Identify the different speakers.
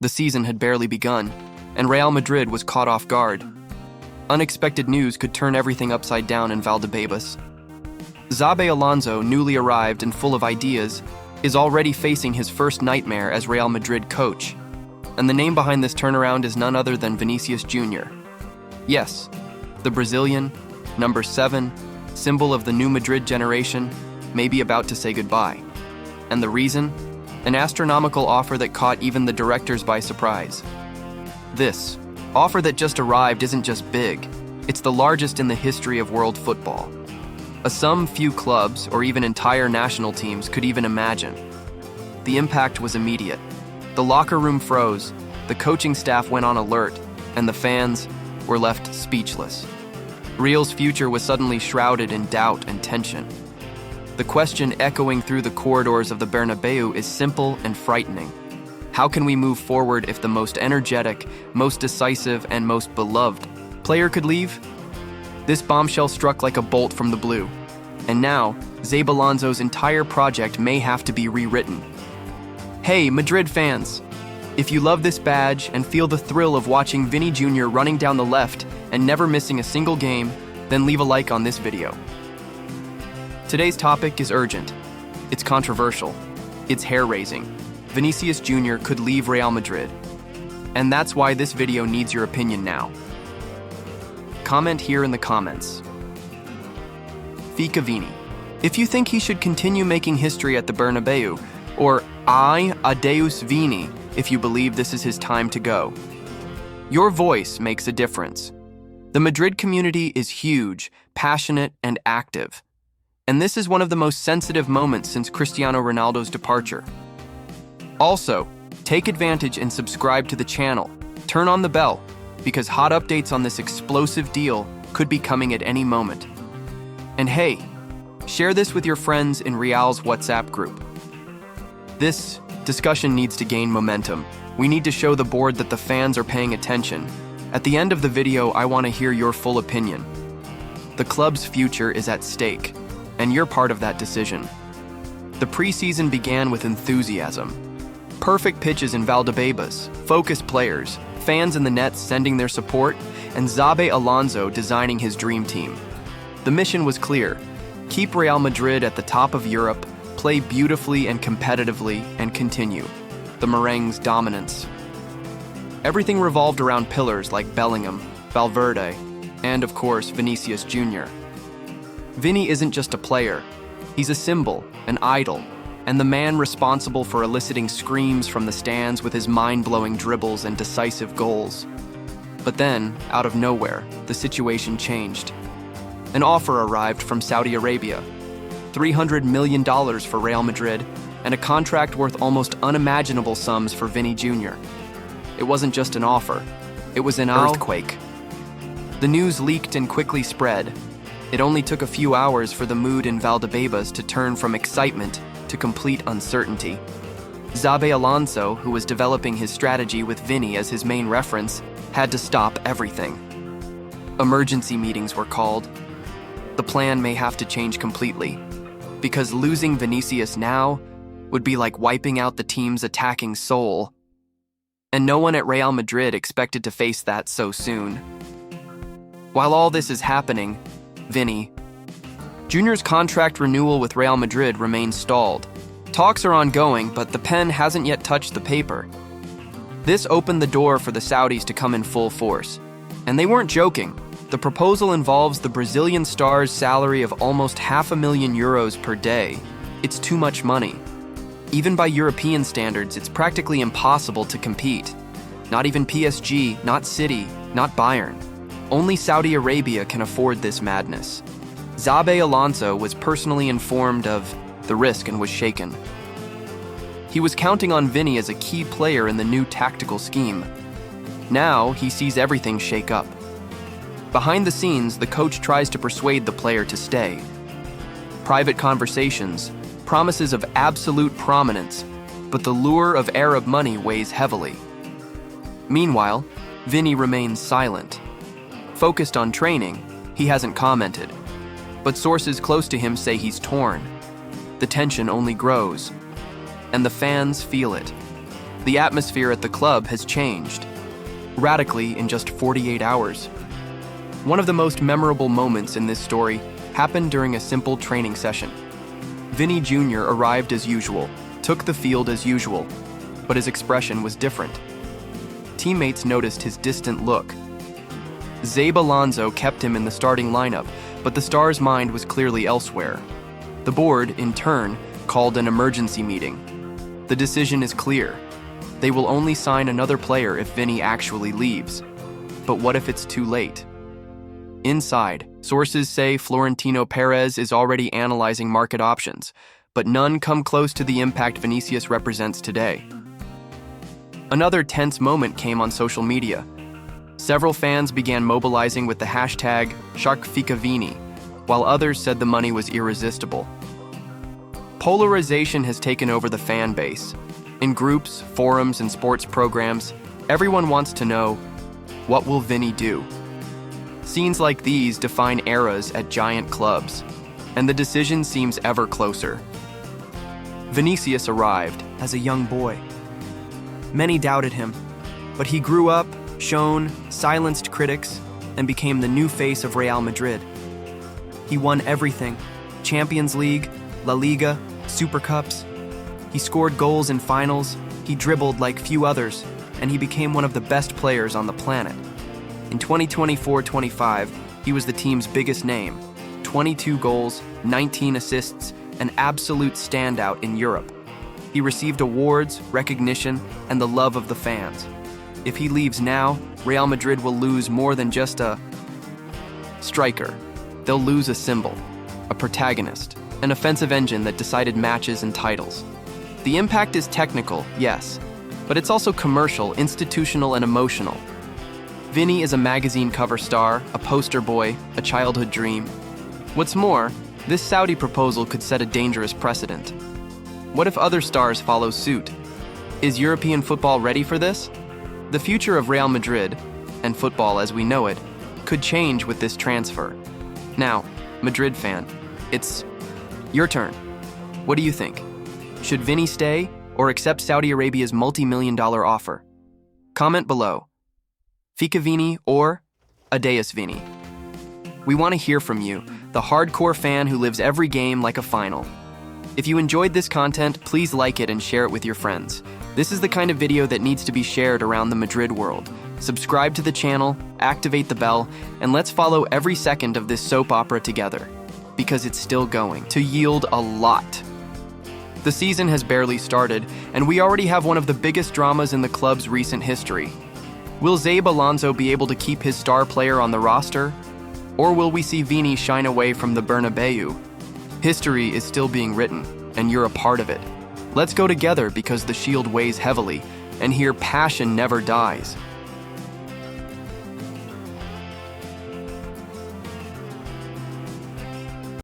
Speaker 1: The season had barely begun, and Real Madrid was caught off guard. Unexpected news could turn everything upside down in Valdebebas. Xabi Alonso, newly arrived and full of ideas, is already facing his first nightmare as Real Madrid coach. And the name behind this turnaround is none other than Vinicius Jr. Yes, the Brazilian, number 7, symbol of the new Madrid generation, may be about to say goodbye. And the reason? An astronomical offer that caught even the directors by surprise. This offer that just arrived isn't just big, it's the largest in the history of world football. A sum few clubs or even entire national teams could even imagine. The impact was immediate. The locker room froze, the coaching staff went on alert, and the fans were left speechless. Real's future was suddenly shrouded in doubt and tension. The question echoing through the corridors of the Bernabeu is simple and frightening. How can we move forward if the most energetic, most decisive, and most beloved player could leave? This bombshell struck like a bolt from the blue. And now, Xabi Alonso's entire project may have to be rewritten. Hey, Madrid fans! If you love this badge and feel the thrill of watching Vini Jr. running down the left and never missing a single game, then leave a like on this video. Today's topic is urgent. It's controversial. It's hair-raising. Vinicius Jr. could leave Real Madrid. And that's why this video needs your opinion now. Comment here in the comments. Fica Vini. If you think he should continue making history at the Bernabeu, or Adeus Vini if you believe this is his time to go. Your voice makes a difference. The Madrid community is huge, passionate, and active. And this is one of the most sensitive moments since Cristiano Ronaldo's departure. Also, take advantage and subscribe to the channel. Turn on the bell, because hot updates on this explosive deal could be coming at any moment. And hey, share this with your friends in Real's WhatsApp group. This discussion needs to gain momentum. We need to show the board that the fans are paying attention. At the end of the video, I want to hear your full opinion. The club's future is at stake, and you're part of that decision. The preseason began with enthusiasm. Perfect pitches in Valdebebas, focused players, fans in the nets sending their support, and Xabi Alonso designing his dream team. The mission was clear: keep Real Madrid at the top of Europe, play beautifully and competitively, and continue the Merengues' dominance. Everything revolved around pillars like Bellingham, Valverde, and of course Vinicius Jr. Vini isn't just a player, he's a symbol, an idol, and the man responsible for eliciting screams from the stands with his mind-blowing dribbles and decisive goals. But then, out of nowhere, the situation changed. An offer arrived from Saudi Arabia, $300 million for Real Madrid, and a contract worth almost unimaginable sums for Vini Jr. It wasn't just an offer, it was an earthquake. The news leaked and quickly spread. It only took a few hours for the mood in Valdebebas to turn from excitement to complete uncertainty. Xabi Alonso, who was developing his strategy with Vini as his main reference, had to stop everything. Emergency meetings were called. The plan may have to change completely, because losing Vinicius now would be like wiping out the team's attacking soul. And no one at Real Madrid expected to face that so soon. While all this is happening, Vini Jr.'s contract renewal with Real Madrid remains stalled. Talks are ongoing, but the pen hasn't yet touched the paper. This opened the door for the Saudis to come in full force. And they weren't joking. The proposal involves the Brazilian star's salary of almost €500,000 per day. It's too much money. Even by European standards, it's practically impossible to compete. Not even PSG, not City, not Bayern. Only Saudi Arabia can afford this madness. Xabi Alonso was personally informed of the risk and was shaken. He was counting on Vini as a key player in the new tactical scheme. Now, he sees everything shake up. Behind the scenes, the coach tries to persuade the player to stay. Private conversations, promises of absolute prominence, but the lure of Arab money weighs heavily. Meanwhile, Vini remains silent. Focused on training, he hasn't commented, but sources close to him say he's torn. The tension only grows, and the fans feel it. The atmosphere at the club has changed, radically in just 48 hours. One of the most memorable moments in this story happened during a simple training session. Vini Jr. arrived as usual, took the field as usual, but his expression was different. Teammates noticed his distant look. Xabi Alonso kept him in the starting lineup, but the star's mind was clearly elsewhere. The board, in turn, called an emergency meeting. The decision is clear. They will only sign another player if Vini actually leaves. But what if it's too late? Inside, sources say Florentino Perez is already analyzing market options, but none come close to the impact Vinicius represents today. Another tense moment came on social media. Several fans began mobilizing with the hashtag #SharkFikaVini, while others said the money was irresistible. Polarization has taken over the fan base. In groups, forums, and sports programs, everyone wants to know, what will Vini do? Scenes like these define eras at giant clubs, and the decision seems ever closer. Vinicius arrived as a young boy. Many doubted him, but he grew up, shone, silenced critics, and became the new face of Real Madrid. He won everything: Champions League, La Liga, Super Cups. He scored goals in finals, he dribbled like few others, and he became one of the best players on the planet. In 2024-25, he was the team's biggest name: 22 goals, 19 assists, an absolute standout in Europe. He received awards, recognition, and the love of the fans. If he leaves now, Real Madrid will lose more than just a striker. They'll lose a symbol, a protagonist, an offensive engine that decided matches and titles. The impact is technical, yes, but it's also commercial, institutional, and emotional. Vini is a magazine cover star, a poster boy, a childhood dream. What's more, this Saudi proposal could set a dangerous precedent. What if other stars follow suit? Is European football ready for this? The future of Real Madrid, and football as we know it, could change with this transfer. Now, Madrid fan, it's your turn. What do you think? Should Vini stay or accept Saudi Arabia's multi-million-dollar offer? Comment below. Fika Vini or Adeus Vini. We want to hear from you, the hardcore fan who lives every game like a final. If you enjoyed this content, please like it and share it with your friends. This is the kind of video that needs to be shared around the Madrid world. Subscribe to the channel, activate the bell, and let's follow every second of this soap opera together, because it's still going to yield a lot. The season has barely started, and we already have one of the biggest dramas in the club's recent history. Will Xabi Alonso be able to keep his star player on the roster? Or will we see Vini shine away from the Bernabeu? History is still being written, and you're a part of it. Let's go together because the shield weighs heavily, and here passion never dies.